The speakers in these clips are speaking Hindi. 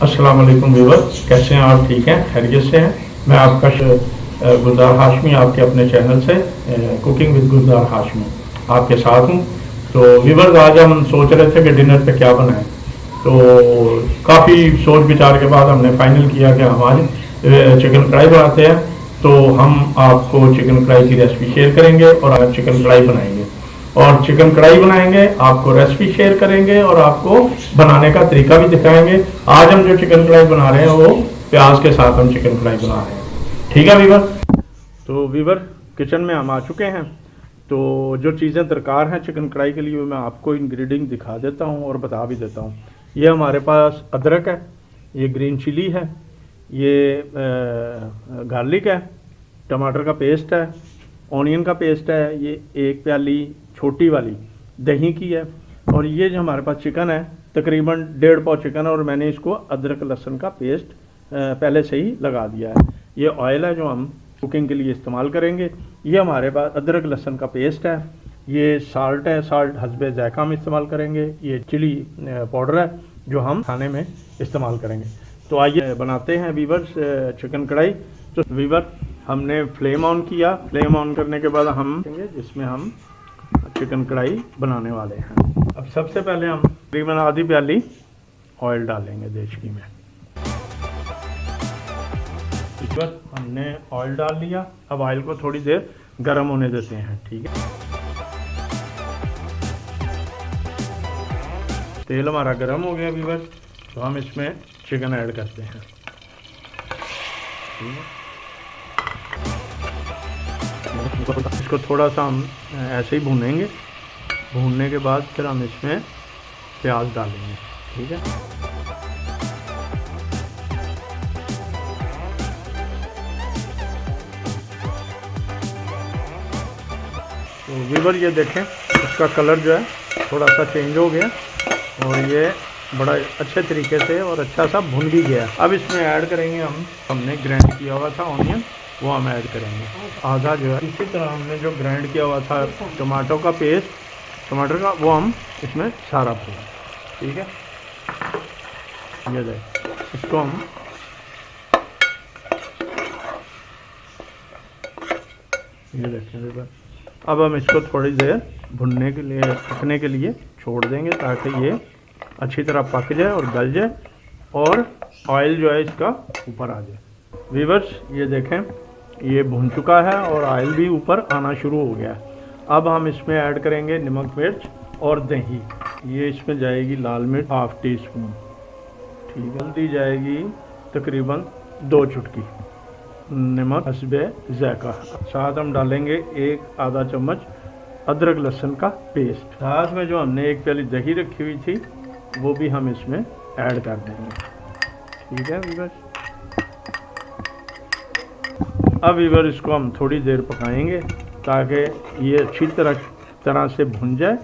अस्सलाम वालेकुम व्यूअर्स, कैसे हैं आप? ठीक हैं, खैरियत से हैं? मैं आपका गुलजार हाशमी आपके अपने चैनल से कुकिंग विद गुलजार हाशमी आपके साथ हूं। तो व्यूअर्स, आज हम सोच रहे थे कि डिनर पे क्या बनाएं। तो काफ़ी सोच विचार के बाद हमने फाइनल किया कि हम आज चिकन कढ़ाई बनाते हैं। तो हम आपको चिकन कढ़ाई की रेसिपी शेयर करेंगे और आज चिकन कढ़ाई बनाएंगे और चिकन कढ़ाई बनाएंगे, आपको रेसिपी शेयर करेंगे और आपको बनाने का तरीका भी दिखाएंगे। आज हम जो चिकन कढ़ाई बना रहे हैं वो प्याज के साथ हम चिकन कढ़ाई बना रहे हैं। ठीक है वीवर? तो वीवर, किचन में हम आ चुके हैं। तो जो चीज़ें दरकार हैं चिकन कढ़ाई के लिए मैं आपको इंग्रेडिएंट दिखा देता हूँ और बता भी देता हूँ। ये हमारे पास अदरक है, ये ग्रीन चिली है, ये गार्लिक है, टमाटर का पेस्ट है, ऑनियन का पेस्ट है, ये एक प्याली छोटी वाली दही की है, और ये जो हमारे पास चिकन है तकरीबन 1.5 पाव चिकन है और मैंने इसको अदरक लहसुन का पेस्ट पहले से ही लगा दिया है। ये ऑयल है जो हम कुकिंग के लिए इस्तेमाल करेंगे। ये हमारे पास अदरक लहसुन का पेस्ट है, ये साल्ट है, साल्ट हस्बे जायका हम इस्तेमाल करेंगे, ये चिली पाउडर है जो हम खाने में इस्तेमाल करेंगे। तो आइए बनाते हैं वीवर्स चिकन कढ़ाई। तो वीवर, हमने फ्लेम ऑन किया। फ्लेम ऑन करने के बाद हम जिसमें हम चिकन कढ़ाई बनाने वाले हैं। अब सबसे पहले हम तकरीबन आधी प्याली ऑयल डालेंगे देश घी में। हमने ऑयल डाल लिया। अब ऑयल को थोड़ी देर गर्म होने देते हैं। ठीक है, तेल हमारा गर्म हो गया वीवर, तो हम इसमें चिकन ऐड करते हैं। ठीक है, इसको थोड़ा सा हम ऐसे ही भूनेंगे। भूनने के बाद फिर हम इसमें प्याज डालेंगे। ठीक है, तो वीवर ये देखें, इसका कलर जो है थोड़ा सा चेंज हो गया और ये बड़ा अच्छे तरीके से और अच्छा सा भुन भी गया। अब इसमें ऐड करेंगे हमने ग्राइंड किया हुआ था ऑनियन, वो हम ऐड करेंगे आधा जो है। इसी तरह हमने जो ग्राइंड किया हुआ था टमाटो का पेस्ट, टमाटर का, वो हम इसमें सारा भरेंगे। ठीक है, ये देख, इसको हम ये देखें। अब हम इसको थोड़ी देर भुनने के लिए, पकने के लिए छोड़ देंगे ताकि ये अच्छी तरह पक जाए और गल जाए और ऑयल जो है इसका ऊपर आ जाए। वीवर्स, ये देखें, ये भुन चुका है और ऑयल भी ऊपर आना शुरू हो गया। अब हम इसमें ऐड करेंगे नमक, मिर्च और दही। ये इसमें जाएगी लाल मिर्च ½ टीस्पून। ठीक है, हल्दी जाएगी तकरीबन 2 चुटकी, नमक हस्बे जायका। साथ हम डालेंगे 1 आधा चम्मच अदरक लहसुन का पेस्ट। साथ में जो हमने 1 प्याली दही रखी हुई थी वो भी हम इसमें ऐड कर देंगे। ठीक है वीवर, अब वीवर इसको हम थोड़ी देर पकाएंगे ताकि ये अच्छी तरह से भुन जाए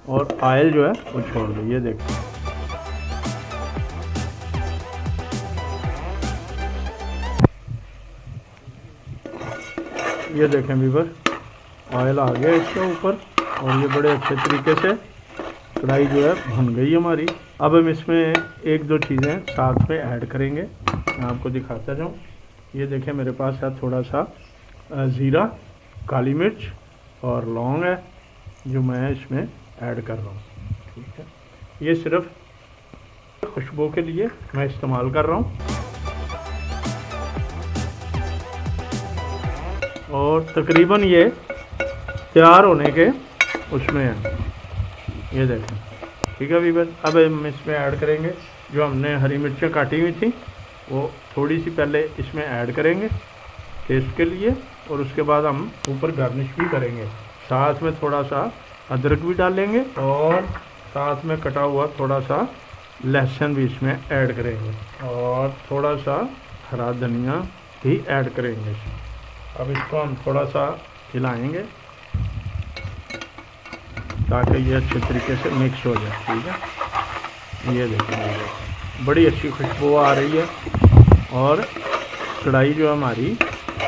और ऑयल जो है वो छोड़ दे। ये देखें, ये देखें वीवर, ऑयल आ गया इसके ऊपर और ये बड़े अच्छे तरीके से कढ़ाई जो है भुन गई हमारी। अब हम इसमें 1-2 चीज़ें साथ में ऐड करेंगे, मैं आपको दिखाता जाऊँ। ये देखें, मेरे पास है थोड़ा सा ज़ीरा, काली मिर्च और लौंग है जो मैं इसमें ऐड कर रहा हूँ। ठीक है, ये सिर्फ खुशबू के लिए मैं इस्तेमाल कर रहा हूँ और तकरीबन ये तैयार होने के उसमें है। ये देखें, ठीक है वीवर। अब हम इसमें ऐड करेंगे जो हमने हरी मिर्चें काटी हुई थी, वो थोड़ी सी पहले इसमें ऐड करेंगे टेस्ट के लिए और उसके बाद हम ऊपर गार्निश भी करेंगे। साथ में थोड़ा सा अदरक भी डालेंगे और साथ में कटा हुआ थोड़ा सा लहसुन भी इसमें ऐड करेंगे और थोड़ा सा हरा धनिया भी ऐड करेंगे। अब इसको हम थोड़ा सा हिलाएंगे ताकि ये अच्छे तरीके से मिक्स हो जाए। ठीक है, ये देखिए, बड़ी अच्छी खुशबू आ रही है और कढ़ाई जो हमारी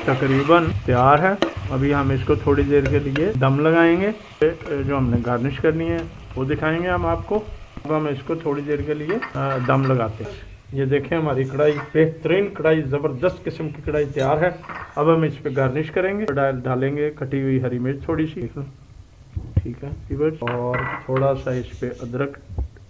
तकरीबन तैयार है। अभी हम इसको थोड़ी देर के लिए दम लगाएंगे। जो हमने गार्निश करनी है वो दिखाएंगे हम आपको। अब हम इसको थोड़ी देर के लिए दम लगाते हैं। ये देखें हमारी कढ़ाई, बेहतरीन कढ़ाई, ज़बरदस्त किस्म की कढ़ाई तैयार है। अब हम इस पे गार्निश करेंगे, डालेंगे कटी हुई हरी मिर्च थोड़ी सी, ठीक है व्यूअर्स, और थोड़ा सा इस पे अदरक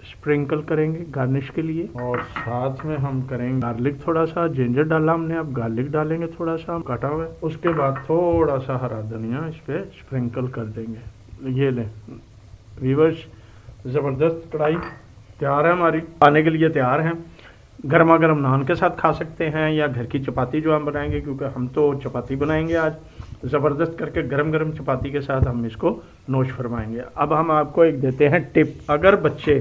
स्प्रिंकल करेंगे गार्निश के लिए, और साथ में हम करेंगे गार्लिक, थोड़ा सा जिंजर डाला हमने, अब गार्लिक डालेंगे थोड़ा सा हम काटा हुआ है। उसके बाद थोड़ा सा हरा धनिया इस पे स्प्रिंकल कर देंगे। ये लें व्यूअर्स, ज़बरदस्त कढ़ाई तैयार है हमारी, खाने के लिए तैयार है। गर्मा गर्म नान के साथ खा सकते हैं, या घर की चपाती जो हम बनाएंगे, क्योंकि हम तो चपाती बनाएंगे आज, ज़बरदस्त करके गरम गरम चपाती के साथ हम इसको नोश फरमाएंगे। अब हम आपको एक देते हैं टिप, अगर बच्चे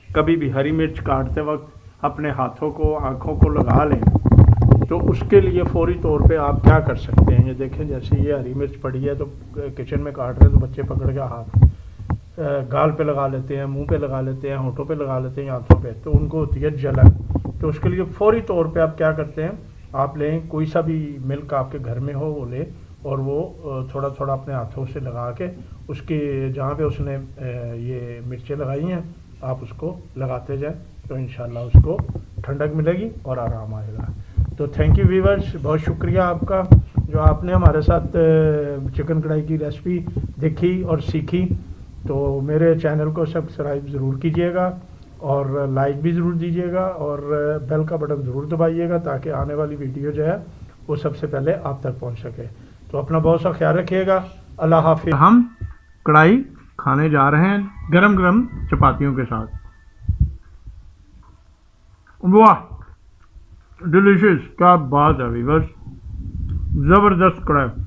कभी भी हरी मिर्च काटते वक्त अपने हाथों को आँखों को लगा लें, तो उसके लिए फौरी तौर पे आप क्या कर सकते हैं। ये देखें, जैसे ये हरी मिर्च पड़ी है तो किचन में काट रहे हैं, तो बच्चे पकड़ के हाथ गाल पे लगा लेते हैं, मुंह पे लगा लेते हैं, होठों पे लगा लेते हैं, आँखों पे, तो उनको होती है जलन। तो उसके लिए फौरी तौर पे आप क्या करते हैं, आप लें कोई सा भी मिल्क आपके घर में हो वो लें, और वो थोड़ा थोड़ा अपने हाथों से लगा के उसके जहाँ पे उसने ये मिर्चें लगाई हैं आप उसको लगाते जाएं, तो इंशाल्लाह उसको ठंडक मिलेगी और आराम आएगा। तो थैंक यू व्यूअर्स, बहुत शुक्रिया आपका जो आपने हमारे साथ चिकन कढ़ाई की रेसिपी देखी और सीखी। तो मेरे चैनल को सब्सक्राइब ज़रूर कीजिएगा, और लाइक भी ज़रूर दीजिएगा, और बेल का बटन ज़रूर दबाइएगा, ताकि आने वाली वीडियो जो है वो सबसे पहले आप तक पहुंच सके। तो अपना बहुत सा ख्याल रखिएगा। अल्लाह हाफिज़। हम कढ़ाई खाने जा रहे हैं गरम गरम चपातियों के साथ। वाह, डिलीशियस, क्या बात है व्यूअर्स, ज़बरदस्त कढ़ाई।